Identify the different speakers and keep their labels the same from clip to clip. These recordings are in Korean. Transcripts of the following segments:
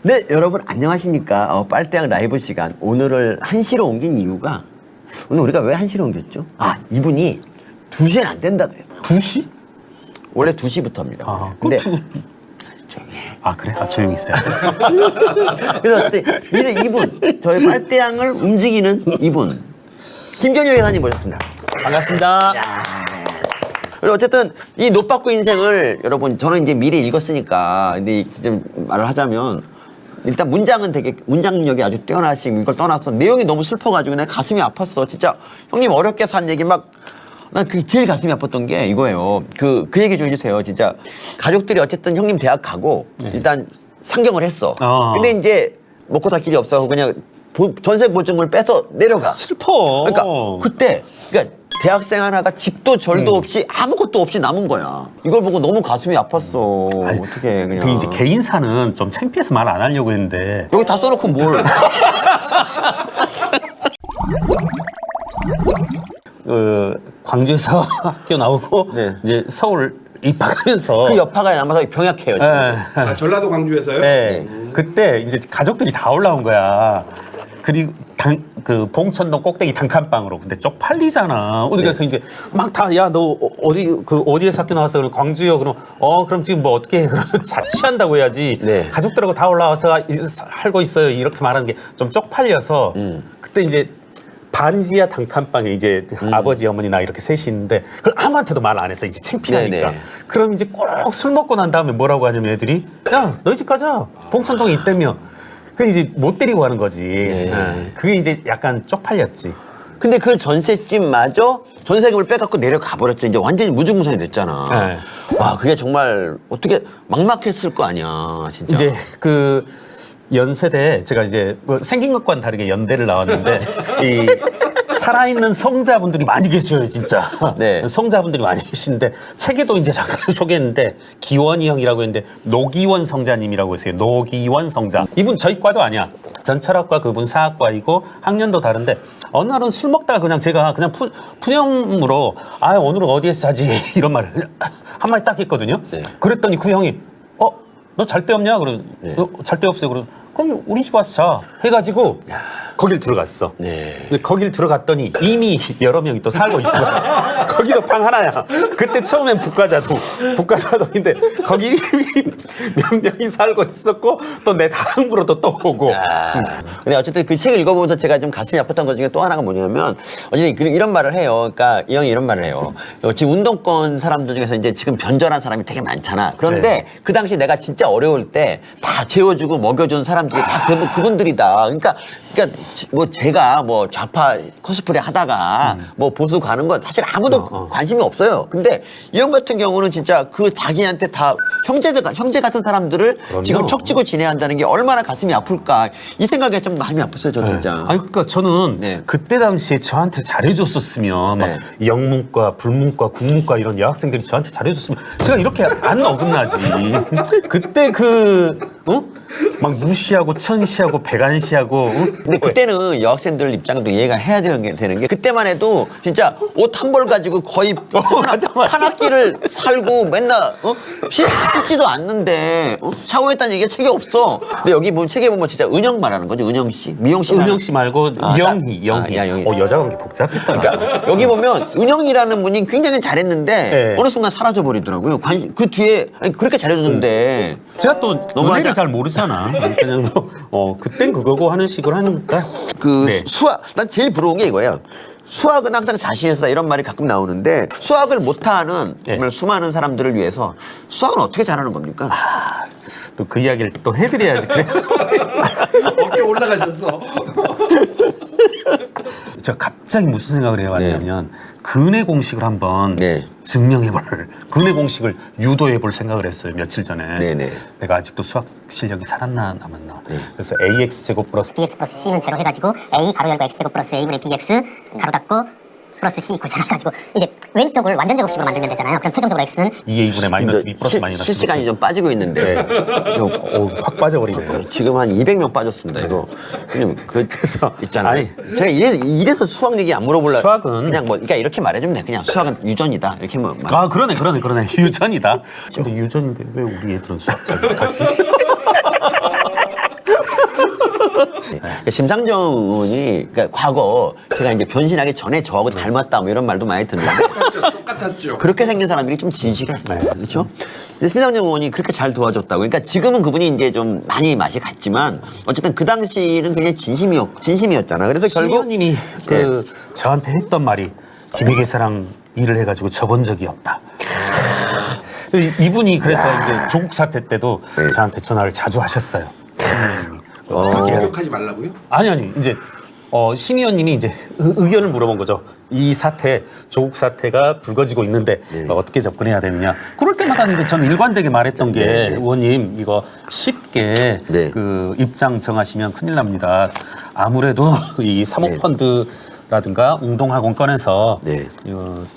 Speaker 1: 네, 여러분 안녕하십니까. 빨대양 라이브 시간. 오늘을 1시로 옮긴 이유가, 오늘 우리가 왜 1시로 옮겼죠? 이분이 2시엔 안 된다 그랬어.
Speaker 2: 2시?
Speaker 1: 원래 2시부터입니다. 근데 조용히 해.
Speaker 2: 그래? 조용히 있어요.
Speaker 1: 그래서 어쨌든 이분, 저희 빨대양을 움직이는 이분, 김경일 회사님 모셨습니다.
Speaker 2: 반갑습니다.
Speaker 1: 그리고 어쨌든 이 노빠꾸 인생을 여러분, 저는 이제 미리 읽었으니까 근데 좀 말을 하자면, 일단 문장은 되게 문장력이 아주 뛰어나시고, 이걸 떠나서 내용이 너무 슬퍼가지고 내 가슴이 아팠어. 진짜 형님 어렵게 산 얘기 막, 난 그게 제일 가슴이 아팠던 게 이거예요. 그 얘기 좀 해주세요. 진짜 가족들이 어쨌든 형님 대학 가고 일단 상경을 했어. 근데 이제 먹고 살 길이 없어서 그냥 전세 보증을 빼서 내려가.
Speaker 2: 슬퍼.
Speaker 1: 그러니까 그때 대학생 하나가 집도 절도 없이 아무것도 없이 남은 거야. 이걸 보고 너무 가슴이 아팠어. 어떻게 그냥.
Speaker 2: 그 이제 개인사는 좀 창피해서 말 안 하려고 했는데.
Speaker 1: 여기 다 써놓고 뭘.
Speaker 2: 광주에서 학교 나오고
Speaker 1: 네.
Speaker 2: 이제 서울 입학하면서
Speaker 1: 그 여파가 남아서 병약해요. 지금.
Speaker 3: 전라도 광주에서요?
Speaker 2: 네. 그때 이제 가족들이 다 올라온 거야. 그리고 그 봉천동 꼭대기 단칸방으로. 근데 쪽팔리잖아. 어디 가서 이제 막 다, 야, 너 어디에서 학교 나왔어? 그럼 광주요. 그럼 지금 뭐 어떻게 해? 그러면 자취한다고 해야지.
Speaker 1: 네.
Speaker 2: 가족들하고 다 올라와서 살고 있어요. 이렇게 말하는 게 좀 쪽팔려서. 그때 이제 반지하 단칸방에 이제 아버지, 어머니, 나 이렇게 셋이 있는데, 그걸 아무한테도 말 안 했어. 이제 창피하니까.
Speaker 1: 네네.
Speaker 2: 그럼 이제 꼭 술 먹고 난 다음에 뭐라고 하냐면 애들이, 야, 너희 집 가자. 봉천동에 있다며. 그 이제 못 데리고 가는 거지.
Speaker 1: 네.
Speaker 2: 그게 이제 약간 쪽팔렸지.
Speaker 1: 근데 그 전셋집마저 전세금을 빼갖고 내려가 버렸죠. 이제 완전히 무증무산이 됐잖아.
Speaker 2: 네.
Speaker 1: 와, 그게 정말 어떻게 막막했을 거 아니야, 진짜.
Speaker 2: 이제 그 연세대 제가 이제 뭐 생긴 것과는 다르게 연대를 나왔는데 이 살아있는 성자분들이 많이 계셔요, 진짜.
Speaker 1: 네.
Speaker 2: 성자분들이 많이 계시는데 책에도 이제 잠깐 소개했는데 기원이 형이라고 했는데 노기원 성자님이라고 했어요. 노기원 성자. 이분 저희 과도 아니야. 전철학과 그분 사학과이고 학년도 다른데 어느 날은 술 먹다가 그냥 제가 그냥 푸념으로 오늘은 어디에서 자지 이런 말을 한마디 딱 했거든요.
Speaker 1: 네.
Speaker 2: 그랬더니 그 형이 너 잘 데 없냐? 그럼 잘 데 없어요. 그럼 우리 집 와서 자 해가지고 거길 들어갔어.
Speaker 1: 네.
Speaker 2: 근데 거길 들어갔더니 이미 여러 명이 또 살고 있어. 거기도 방 하나야. 그때 처음엔 북가자동인데 거기 이미 몇 명이 살고 있었고 또 내 다음으로도 또 오고.
Speaker 1: 근데 어쨌든 그 책을 읽어보면서 제가 좀 가슴이 아팠던 것 중에 또 하나가 뭐냐면, 어쨌든 이런 말을 해요. 그러니까 이 형이 이런 말을 해요. 지금 운동권 사람들 중에서 이제 지금 변절한 사람이 되게 많잖아. 그런데
Speaker 2: 네.
Speaker 1: 그 당시 내가 진짜 어려울 때 다 재워주고 먹여준 사람들이 다 그분들이다. 그러니까 뭐 제가 뭐 좌파 코스프레 하다가 뭐 보수 가는 건 사실 아무도 관심이 없어요. 근데 이 형 같은 경우는 진짜 그 자기한테 다 형제 같은 사람들을
Speaker 2: 그럼요.
Speaker 1: 지금 척지고 지내야 한다는 게 얼마나 가슴이 아플까. 이 생각에 좀 마음이 아팠어요, 저 진짜.
Speaker 2: 아니 그러니까 저는
Speaker 1: 네.
Speaker 2: 그때 당시에 저한테 잘해줬었으면 막
Speaker 1: 네.
Speaker 2: 영문과, 불문과, 국문과 이런 여학생들이 저한테 잘해줬으면 제가 이렇게 안 어긋나지. 그때 막 무시하고 천시하고 배관시하고.
Speaker 1: 근데 그때는 여학생들 입장도 이해가 해야 되는 게 그때만 해도 진짜 옷 한 벌 가지고 거의
Speaker 2: 맞아.
Speaker 1: 한 학기를 살고 맨날 씻지도 않는데 샤워했다는 얘기가 책에 없어. 근데 여기 보면 책에 보면 진짜 은영 말하는 거죠. 은영 씨, 미영 씨.
Speaker 2: 은영 씨 말고 영희.
Speaker 1: 영희.
Speaker 2: 여자 관계 복잡했다.
Speaker 1: 그러니까 여기 보면 은영이라는 분이 굉장히 잘했는데
Speaker 2: 네.
Speaker 1: 어느 순간 사라져 버리더라고요. 그 뒤에 그렇게 잘해줬는데.
Speaker 2: 제가 또
Speaker 1: 너무
Speaker 2: 연애를 잘 모르잖아. 그냥 그땐 그거고 하는 식으로 하니까. 네.
Speaker 1: 수학, 난 제일 부러운 게 이거예요. 수학은 항상 자신있다 이런 말이 가끔 나오는데, 수학을 못하는 정말 수많은 사람들을 위해서 수학은 어떻게 잘하는 겁니까?
Speaker 2: 또 그 이야기를 또 해드려야지. 그래.
Speaker 3: 어깨 올라가셨어.
Speaker 2: 제가 갑자기 무슨 생각을 해왔냐면 근해 공식을 한번 근해 공식을 유도해볼 생각을 했어요. 며칠 전에.
Speaker 1: 네네.
Speaker 2: 내가 아직도 수학 실력이 살았나 남았나. 그래서 ax 제곱 플러스
Speaker 4: bx 플러스 c는 제로 해가지고 a 가로 열고 x 제곱 플러스 a분의 bx 가로 닫고 플러스 c 이퀄 제로 해가지고 이제 왼쪽을 완전 제곱식으로 만들면 되잖아요. 그럼 최종적으로 x는
Speaker 2: 2a분의 마이너스 b 플러스 마이너스.
Speaker 1: 실시간이 좀 빠지고 있는데
Speaker 2: 확 빠져버리네.
Speaker 1: 지금 한 200명 빠졌습니다. 이거 그냥
Speaker 2: 그래서
Speaker 1: 있잖아요. 제가 이래서 수학 얘기 안 물어보려고.
Speaker 2: 수학은
Speaker 1: 그냥 그러니까 이렇게 말해주면 돼. 그냥 수학은 유전이다. 이렇게 뭐.
Speaker 2: 그러네. 유전이다. 근데 유전인데 왜 우리 애들은 수학 잘 못하지?
Speaker 1: 심상정 의원이 그러니까 과거 제가 이제 변신하기 전에 저하고 닮았다 뭐 이런 말도 많이 듣는데
Speaker 3: 똑같았죠.
Speaker 1: 그렇게 생긴 사람들이 좀 진실해. 그렇죠? 근데 심상정 의원이 그렇게 잘 도와줬다고. 그러니까 지금은 그분이 이제 좀 많이 맛이 갔지만 어쨌든 그 당시는 굉장히 진심이었잖아. 그래서
Speaker 2: 심
Speaker 1: 결국
Speaker 2: 의원님이 그 저한테 했던 말이 김혜계사랑 일을 해가지고 접은 적이 없다. 이분이 그래서 이제 조국 사태 때도 저한테 전화를 자주 하셨어요.
Speaker 3: 공격하지 말라고요?
Speaker 2: 아니 이제 심 의원님이 이제 의견을 물어본 거죠. 이 사태 조국 사태가 불거지고 있는데 어떻게 접근해야 되느냐. 그럴 때마다 이제 저는 일관되게 말했던 게 의원님 이거 쉽게
Speaker 1: 네.
Speaker 2: 그 입장 정하시면 큰일 납니다. 아무래도 이 사모펀드라든가 웅동학원 건에서
Speaker 1: 네.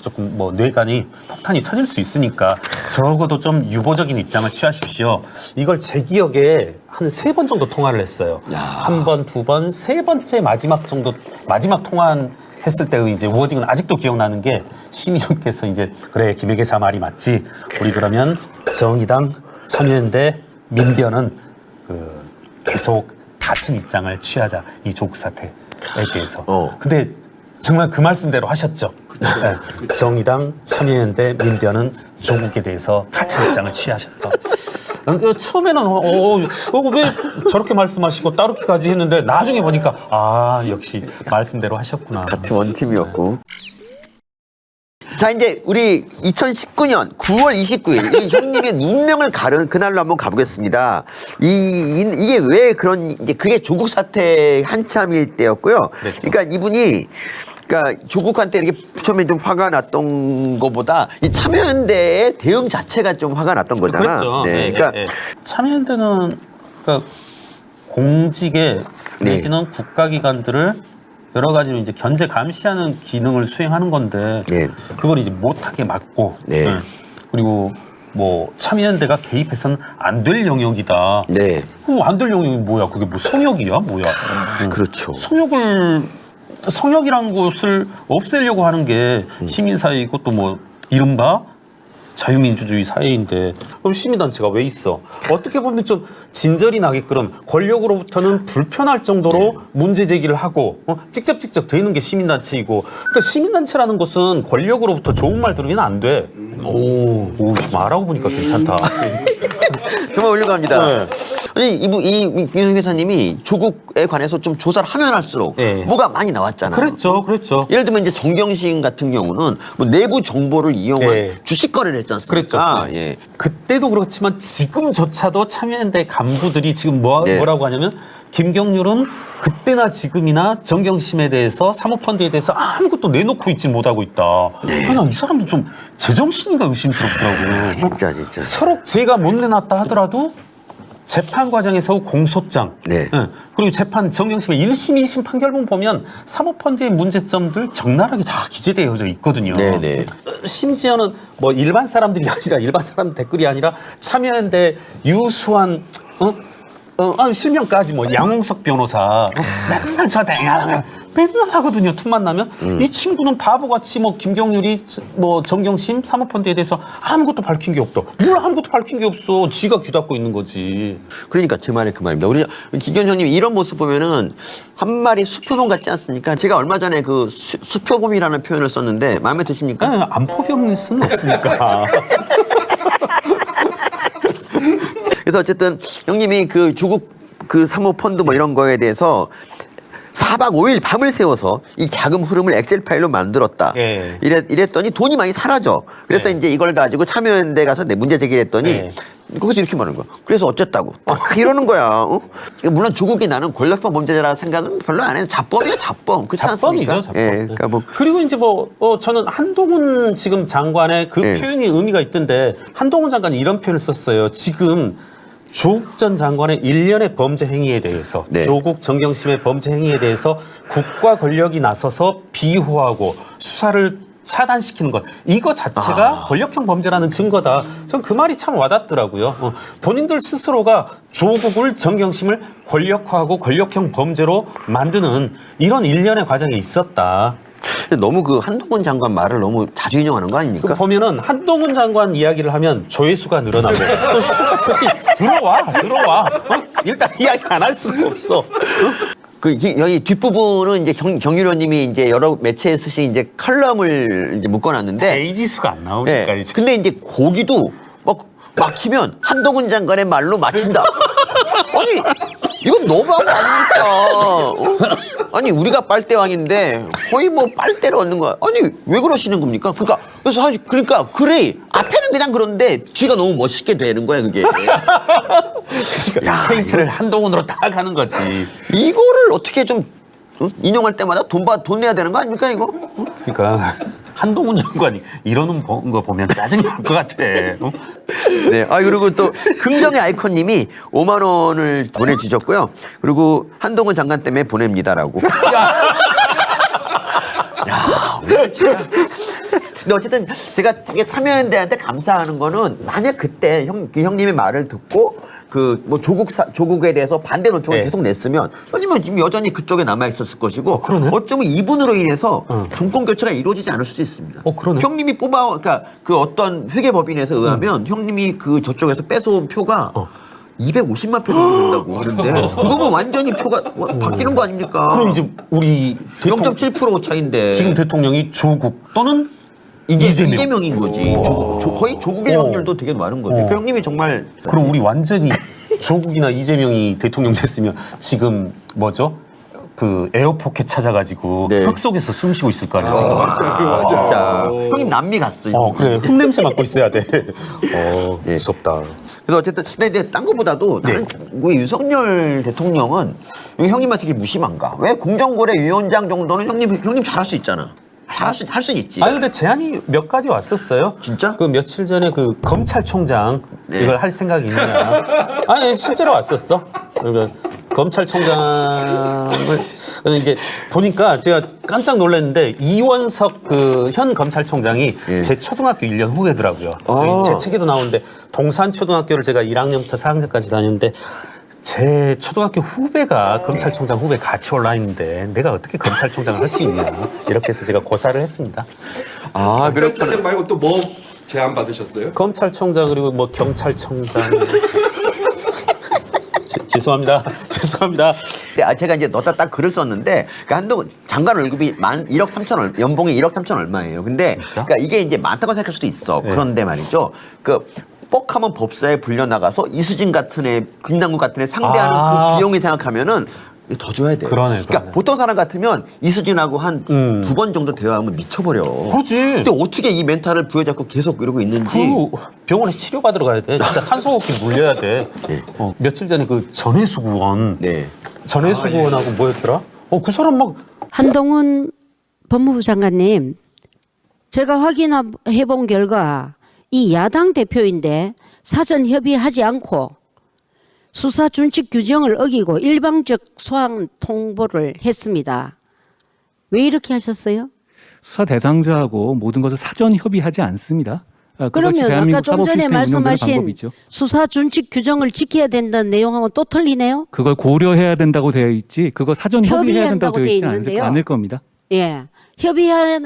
Speaker 2: 조금 뭐 뇌관이 폭탄이 터질 수 있으니까 적어도 좀 유보적인 입장을 취하십시오. 이걸 제 기억에 한 3번 정도 통화를 했어요. 한 번, 2번, 3번째 마지막 통화했을 때의 이제 워딩은 아직도 기억나는 게 심의원께서 이제 그래 김혜계사 말이 맞지. 우리 그러면 정의당, 참여연대, 민변은 그 계속 같은 입장을 취하자. 이 조국 사태에 대해서. 근데 정말 그 말씀대로 하셨죠. 네. 정의당, 참여연대, 민변은 조국에 대해서 같은 입장을 취하셔서. 처음에는 왜 저렇게 말씀하시고 따르기까지 했는데 나중에 보니까 역시 말씀대로 하셨구나.
Speaker 1: 같은 원팀이었고. 자, 이제 우리 2019년 9월 29일 이 형님의 운명을 가른 그날로 한번 가보겠습니다. 이게 왜 이제 그게 조국 사태 한참일 때였고요.
Speaker 2: 그랬죠.
Speaker 1: 그러니까 이분이 그러니까 조국한테 이렇게 처음에 좀 화가 났던 것보다 이 참여연대의 대응 자체가 좀 화가 났던 거잖아.
Speaker 2: 그렇죠.
Speaker 1: 네, 그러니까
Speaker 2: 참여연대는 그러니까 공직에 내지는 국가기관들을 여러 가지로 이제 견제 감시하는 기능을 수행하는 건데
Speaker 1: 네.
Speaker 2: 그걸 이제 못하게 막고
Speaker 1: 네.
Speaker 2: 그리고 뭐 참여연대가 개입해서는 안 될 영역이다.
Speaker 1: 네.
Speaker 2: 안 될 영역이 뭐야? 그게 뭐 성역이야? 뭐야?
Speaker 1: 그렇죠.
Speaker 2: 성역이라는 것을 없애려고 하는 게 시민사회이고 또 뭐 이른바 자유민주주의 사회인데 그럼 시민단체가 왜 있어? 어떻게 보면 좀 진절이 나게끔 권력으로부터는 불편할 정도로 문제 제기를 하고 직접 되는 게 시민단체이고 그러니까 시민단체라는 것은 권력으로부터 좋은 말 들으면 안 돼. 오, 말하고 보니까 괜찮다.
Speaker 1: 정말 훌륭합니다.
Speaker 2: 네.
Speaker 1: 아니, 이윤 회사님이 조국에 관해서 좀 조사를 하면 할수록
Speaker 2: 네.
Speaker 1: 뭐가 많이 나왔잖아요.
Speaker 2: 그랬죠.
Speaker 1: 예를 들면 이제 정경심 같은 경우는 뭐 내부 정보를 이용한
Speaker 2: 네.
Speaker 1: 주식 거래를 했지 않습니까?
Speaker 2: 그랬죠.
Speaker 1: 예.
Speaker 2: 그때도 그렇지만 지금조차도 참여연대 간부들이 지금
Speaker 1: 네.
Speaker 2: 뭐라고 하냐면 김경률은 그때나 지금이나 정경심에 대해서 사모펀드에 대해서 아무것도 내놓고 있지 못하고 있다. 아니, 이 사람들 좀 제정신인가 의심스럽더라고요.
Speaker 1: 진짜.
Speaker 2: 서로 제가 못 내놨다 하더라도 재판 과정에서 공소장,
Speaker 1: 네.
Speaker 2: 그리고 재판 정경심의 1심, 2심 판결문 보면 사모펀드의 문제점들 적나라하게 다 기재되어져 있거든요.
Speaker 1: 네네.
Speaker 2: 심지어는 뭐 일반 사람들이 아니라 일반 사람 댓글이 아니라 참여연대 유수한 실명까지 뭐 양홍석 변호사 맨날 저한테 맨날 하거든요. 틈만 나면 이 친구는 바보같이 뭐 김경률이 뭐 정경심 사모펀드에 대해서 아무것도 밝힌 게 없다. 뭘 아무것도 밝힌 게 없어. 지가 귀 닫고 있는 거지.
Speaker 1: 그러니까 제 말이 그 말입니다. 우리 기견형님 이런 모습 보면은 한 마리 수표곰 같지 않습니까? 제가 얼마 전에 그 수표곰이라는 표현을 썼는데 마음에 드십니까?
Speaker 2: 안포병일 수는 없으니까.
Speaker 1: 그래서 어쨌든 형님이 그 조국 그 사모펀드 뭐 이런 거에 대해서 4박 5일 밤을 새워서 이 자금 흐름을 엑셀 파일로 만들었다.
Speaker 2: 예.
Speaker 1: 이랬더니 돈이 많이 사라져. 그래서
Speaker 2: 예.
Speaker 1: 이제 이걸 가지고 참여연대 가서 내 문제 제기를 했더니
Speaker 2: 예.
Speaker 1: 거기서 이렇게 말하는 거야. 그래서 어쨌다고. 이러는 거야. 물론 조국이 나는 권력형 범죄자라는 생각은 별로 안 해요. 자법이야, 자법. 그렇지 않습니까?
Speaker 2: 자법이죠, 자법.
Speaker 1: 예. 그러니까 뭐
Speaker 2: 그리고 이제 저는 한동훈 지금 장관의 그
Speaker 1: 네.
Speaker 2: 표현이 의미가 있던데 한동훈 장관이 이런 표현을 썼어요. 지금 조국 전 장관의 일련의 범죄 행위에 대해서
Speaker 1: 네.
Speaker 2: 조국 정경심의 범죄 행위에 대해서 국가 권력이 나서서 비호하고 수사를 차단시키는 것 이거 자체가 권력형 범죄라는 증거다. 전 그 말이 참 와닿더라고요. 본인들 스스로가 조국을 정경심을 권력화하고 권력형 범죄로 만드는 이런 일련의 과정이 있었다.
Speaker 1: 근데 너무 그 한동훈 장관 말을 너무 자주 인용하는 거 아닙니까?
Speaker 2: 보면은 한동훈 장관 이야기를 하면 조회수가 늘어나고 또 슈퍼챗이 들어와. 일단 이야기 안 할 수가 없어.
Speaker 1: 여기 뒷부분은 이제 경유로님이 이제 여러 매체에 쓰신 이제 칼럼을 이제 묶어놨는데.
Speaker 2: 페이지 수가 안 나오니까
Speaker 1: 예.
Speaker 2: 이제.
Speaker 1: 근데 이제 거기도 막히면 한동훈 장관의 말로 막힌다. 아니, 이건 너무한 거 아닙니까? 아니, 우리가 빨대왕인데 거의 뭐 빨대를 얻는 거야. 아니, 왜 그러시는 겁니까? 그러니까, 그래. 앞에는 그냥 그런데 뒤가 너무 멋있게 되는 거야, 그게.
Speaker 2: 그러니까 페인트를 한동훈으로 딱 하는 거지.
Speaker 1: 이거를 어떻게 좀 인용할 때마다 돈 내야 되는 거 아닙니까, 이거?
Speaker 2: 그러니까 한동훈 장관이 이러는 거 보면 짜증날 것 같아. 어?
Speaker 1: 네. 그리고 또 긍정의 아이콘님이 5만 원을 보내주셨고요. 그리고 한동훈 장관 때문에 보냅니다라고. 야, 오늘 진짜. 근데 어쨌든 제가 되게 참여연대한테 감사하는 거는 만약 그때 형님의 말을 듣고 그 뭐 조국에 대해서 반대 논평을
Speaker 2: 네.
Speaker 1: 계속 냈으면 형님은 지금 여전히 그쪽에 남아 있었을 것이고
Speaker 2: 그러네.
Speaker 1: 어쩌면 이분으로 인해서 정권 교체가 이루어지지 않을 수도 있습니다.
Speaker 2: 그러네.
Speaker 1: 형님이 그러니까 그 어떤 회계법인에서 의하면 형님이 그 저쪽에서 뺏어온 표가 250만 표 정도 된다고 하는데 그거면 완전히 표가 바뀌는 거 아닙니까?
Speaker 2: 그럼 이제 우리
Speaker 1: 0.7% 차인데
Speaker 2: 지금 대통령이 조국 또는
Speaker 1: 이재명인 거지. 거의 조국의 확률도 되게 많은 거죠. 그 형님이 정말
Speaker 2: 그럼 우리 완전히 조국이나 이재명이 대통령 됐으면 지금 뭐죠? 그 에어포켓 찾아가지고
Speaker 1: 네.
Speaker 2: 흙 속에서 숨 쉬고 있을 거 아니야 지금.
Speaker 3: 맞아요.
Speaker 1: 진짜 형님 남미 갔어.
Speaker 2: 그래 흙 냄새 맡고 있어야 돼. 무섭다.
Speaker 1: 그래서 어쨌든 근데 딴 거보다도 나는 왜 윤석열 대통령은 왜 형님한테 이렇게 무심한가? 왜 공정거래 위원장 정도는 형님 잘할 수 있잖아. 할 수 있지.
Speaker 2: 근데 제안이 몇 가지 왔었어요.
Speaker 1: 진짜?
Speaker 2: 그 며칠 전에 그 검찰총장
Speaker 1: 네.
Speaker 2: 이걸 할 생각이 있느냐. 아니 실제로 왔었어. 그러니까 검찰총장을 이제 보니까 제가 깜짝 놀랐는데 이원석 그 현 검찰총장이
Speaker 1: 예.
Speaker 2: 제 초등학교 1년 후배더라고요. 제 책에도 나오는데 동산초등학교를 제가 1학년부터 4학년까지 다녔는데 제 초등학교 후배가 검찰총장 후배 같이 올라 있는데 내가 어떻게 검찰총장을 할 수 있냐 이렇게 해서 제가 고사를 했습니다.
Speaker 3: 검찰총장 말고 또 뭐 제안 받으셨어요?
Speaker 2: 검찰총장 그리고 뭐 경찰청장 죄송합니다.
Speaker 1: 근데 제가 이제 넣다 딱 글을 썼는데 그러니까 한동훈 장관 월급이 1억 3천 연봉이 1억 3천 얼마예요. 근데
Speaker 2: 진짜?
Speaker 1: 그러니까 이게 이제 많다고 생각할 수도 있어. 그런데 말이죠. 뻑하면 법사에 불려 나가서 이수진 같은 애, 김남국 같은 애 상대하는 그 비용을 생각하면은 더 줘야 돼.
Speaker 2: 그러네.
Speaker 1: 그러니까 보통 사람 같으면 이수진하고 한 2번 정도 대화하면 미쳐버려.
Speaker 2: 그렇지.
Speaker 1: 근데 어떻게 이 멘탈을 부여잡고 계속 이러고 있는지.
Speaker 2: 그 병원에 치료받으러 가야 돼. 진짜 산소호흡기 물려야 돼. 며칠 전에 그 전해수구원
Speaker 1: 네.
Speaker 2: 전해수구원하고 뭐였더라? 그 사람 막
Speaker 5: 한동훈 법무부 장관님, 제가 확인해 본 결과 이 야당 대표인데 사전 협의하지 않고 수사 준칙 규정을 어기고 일방적 소환 통보를 했습니다. 왜 이렇게 하셨어요?
Speaker 6: 수사 대상자하고 모든 것을 사전 협의하지 않습니다. 그것이
Speaker 5: 그러면
Speaker 6: 대한민국
Speaker 5: 아까 좀
Speaker 6: 사법
Speaker 5: 전에
Speaker 6: 시스템 운영되는
Speaker 5: 말씀하신
Speaker 6: 방법이죠.
Speaker 5: 수사 준칙 규정을 지켜야 된다는 내용하고 또 틀리네요.
Speaker 6: 그걸 고려해야 된다고 되어 있지 그거 사전 협의해야 된다고
Speaker 5: 협의한다고
Speaker 6: 되어 있지
Speaker 5: 돼 있는데요.
Speaker 6: 않을 겁니다.
Speaker 5: 예. 협의해야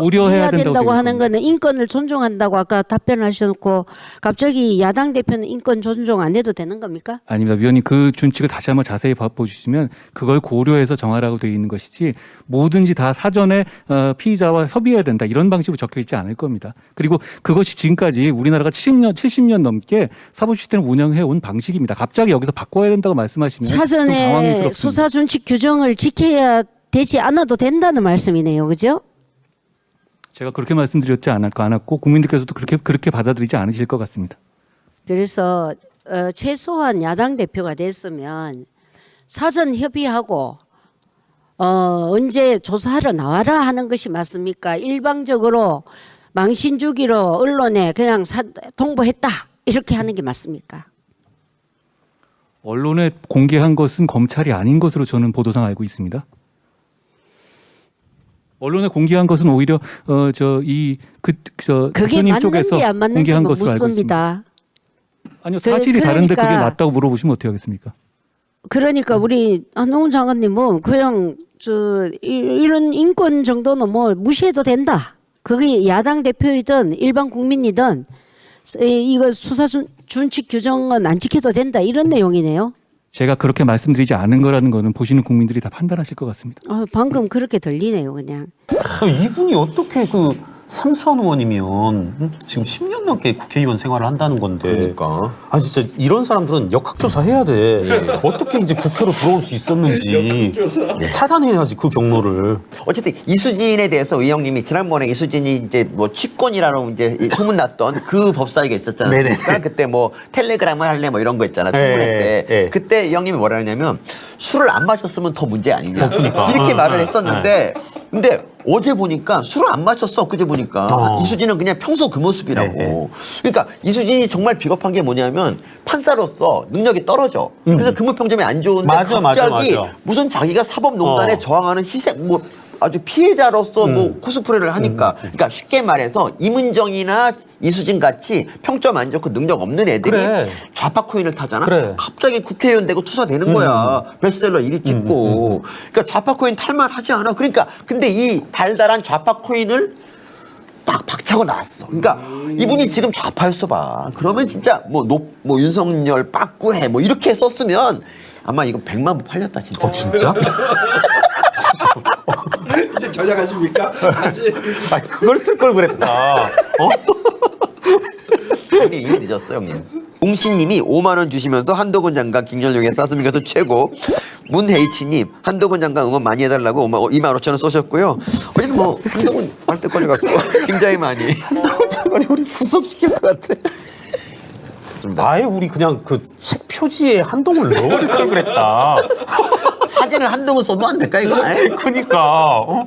Speaker 6: 우려해야
Speaker 5: 된다고
Speaker 6: 된다고
Speaker 5: 하는
Speaker 6: 되어
Speaker 5: 거는 인권을 존중한다고 아까 답변하셨고 갑자기 야당 대표는 인권 존중 안 해도 되는 겁니까?
Speaker 6: 아닙니다. 위원님 그 준칙을 다시 한번 자세히 보시면 그걸 고려해서 정하라고 되어 있는 것이지 뭐든지 다 사전에 피의자와 협의해야 된다 이런 방식으로 적혀 있지 않을 겁니다. 그리고 그것이 지금까지 우리나라가 70년 넘게 사법 시스템을 운영해 온 방식입니다. 갑자기 여기서 바꿔야 된다고 말씀하시면 좀
Speaker 5: 사전에
Speaker 6: 당황스럽습니다.
Speaker 5: 수사 준칙 규정을 지켜야 되지 않아도 된다는 말씀이네요. 그죠?
Speaker 6: 제가 그렇게 말씀드렸지 않았고 국민들께서도 그렇게 받아들이지 않으실 것 같습니다.
Speaker 5: 그래서 최소한 야당 대표가 됐으면 사전 협의하고 언제 조사하러 나와라 하는 것이 맞습니까? 일방적으로 망신 주기로 언론에 그냥 통보했다 이렇게 하는 게 맞습니까?
Speaker 6: 언론에 공개한 것은 검찰이 아닌 것으로 저는 보도상 알고 있습니다. 언론에 공개한 것은 오히려
Speaker 5: 그게
Speaker 6: 대표님 쪽에서
Speaker 5: 맞는지 안 맞는지
Speaker 6: 공개한 것으로 알고 있습니다.
Speaker 5: 묻습니다.
Speaker 6: 아니요 사실이 다른데 그게
Speaker 5: 그러니까
Speaker 6: 맞다고 물어보시면 어떻게 하겠습니까?
Speaker 5: 그러니까 우리 한동훈 장관님은 그냥 이런 인권 정도는 뭐 무시해도 된다. 그게 야당 대표이든 일반 국민이든 이거 수사 준칙 규정은 안 지켜도 된다 이런 내용이네요.
Speaker 6: 제가 그렇게 말씀드리지 않은 거라는 거는 보시는 국민들이 다 판단하실 것 같습니다.
Speaker 5: 방금 그렇게 들리네요, 그냥.
Speaker 2: 이분이 어떻게 그 삼선 의원이면 지금 10년 넘게 국회의원 생활을 한다는 건데.
Speaker 1: 그러니까.
Speaker 2: 아 진짜 이런 사람들은 역학조사 해야 돼. 어떻게 이제 국회로 들어올 수 있었는지 차단해야지 그 경로를.
Speaker 1: 어쨌든 이수진에 대해서 의원님이 지난번에 이수진이 이제 뭐 취권이라는 이제 소문났던 그 법사위가 있었잖아요.
Speaker 2: 네네.
Speaker 1: 그때 뭐 텔레그램을 할래 뭐 이런 거 있잖아.
Speaker 2: 네,
Speaker 1: 청문회 때.
Speaker 2: 네.
Speaker 1: 그때 의원님이 뭐라 했냐면 술을 안 마셨으면 더 문제 아니냐.
Speaker 2: 그러니까.
Speaker 1: 이렇게 말을
Speaker 2: 네.
Speaker 1: 했었는데 근데 어제 보니까 술을 안 마셨어. 그제 보니까 이수진은 그냥 평소 그 모습이라고.
Speaker 2: 네.
Speaker 1: 그러니까 이수진이 정말 비겁한 게 뭐냐면 판사로서 능력이 떨어져. 그래서 근무평점이 안 좋은데
Speaker 2: 맞아,
Speaker 1: 갑자기
Speaker 2: 맞아.
Speaker 1: 무슨 자기가 사법농단에 저항하는 희생 뭐 아주 피해자로서 뭐 코스프레를 하니까 그러니까 쉽게 말해서 이문정이나 이수진 같이 평점 안 좋고 능력 없는 애들이
Speaker 2: 그래.
Speaker 1: 좌파 코인을 타잖아.
Speaker 2: 그래.
Speaker 1: 갑자기 국회의원 되고 투사되는 거야. 베스트셀러 1위 찍고. 그러니까 좌파 코인 탈만하지 않아. 그러니까 근데 이 달달한 좌파 코인을 막 박차고 나왔어. 그러니까 이분이 지금 좌파였어 봐. 그러면 진짜 뭐 윤석열 빠꾸해 뭐 이렇게 썼으면 아마 이거 100만 부 팔렸다 진짜.
Speaker 2: 진짜?
Speaker 3: 이제 전향하십니까? 다시
Speaker 2: 아 그걸 쓸 걸 그랬다.
Speaker 1: 형님 이미 늦었어 형님. 웅신님이 5만 원 주시면서 한동훈 장관 김연룡의 싸수미 가수 최고. 문혜이치님 한동훈 장관 응원 많이 해달라고 2만 5천 원 쏘셨고요. 어쨌든 뭐 한동훈 빨대거리 갖고 굉장히 많이.
Speaker 2: 한동훈 장관이 우리 구속시킬 것 같아. 아예 우리 그냥 그 책 표지에 한동훈 넣을 걸 그랬다.
Speaker 1: 사진을 한동훈 써도 안 될까 이거?
Speaker 2: 그니까.